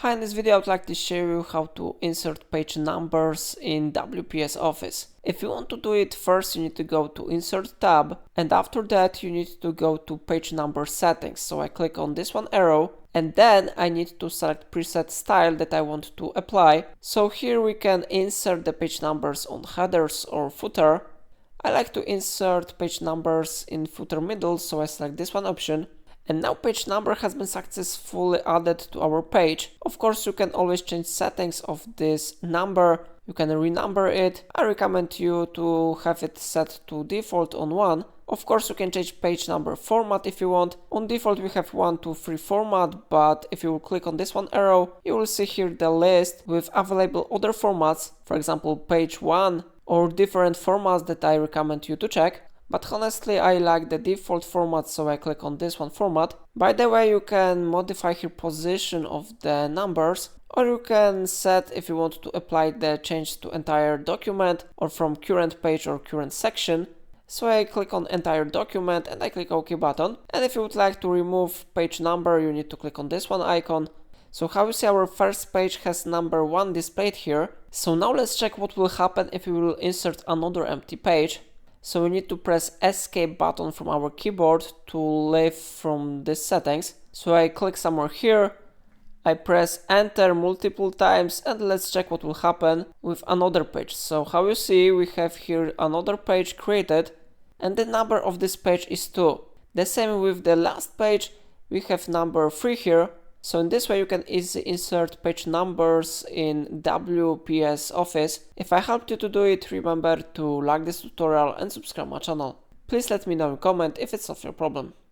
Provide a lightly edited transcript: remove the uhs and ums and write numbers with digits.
Hi, in this video I would like to show you how to insert page numbers in WPS Office. If you want to do it, first you need to go to Insert tab, and after that you need to go to Page Number Settings. So I click on this one arrow, and then I need to select preset style that I want to apply. So here we can insert the page numbers on headers or footer. I like to insert page numbers in footer middle, so I select this one option. And now page number has been successfully added to our page. Of course, you can always change settings of this number. You can renumber it. I recommend you to have it set to default on 1. Of course, you can change page number format if you want. On default, we have 1, 2, 3 format, but if you will click on this one arrow, you will see here the list with available other formats, for example, page 1 or different formats that I recommend you to check. But honestly, I like the default format, so I click on this one format. By the way, you can modify here position of the numbers, or you can set if you want to apply the change to entire document or from current page or current section. So I click on entire document and I click OK button. And if you would like to remove page number, you need to click on this one icon. So how you see, our first page has number 1 displayed here. So now let's check what will happen if we will insert another empty page. So we need to press escape button from our keyboard to leave from these settings. So I click somewhere here, I press enter multiple times, and let's check what will happen with another page. So how you see, we have here another page created, and the number of this page is 2. The same with the last page, we have number 3 here. So in this way you can easily insert page numbers in WPS Office. If I helped you to do it, remember to like this tutorial and subscribe my channel. Please let me know in comment if it's not your problem.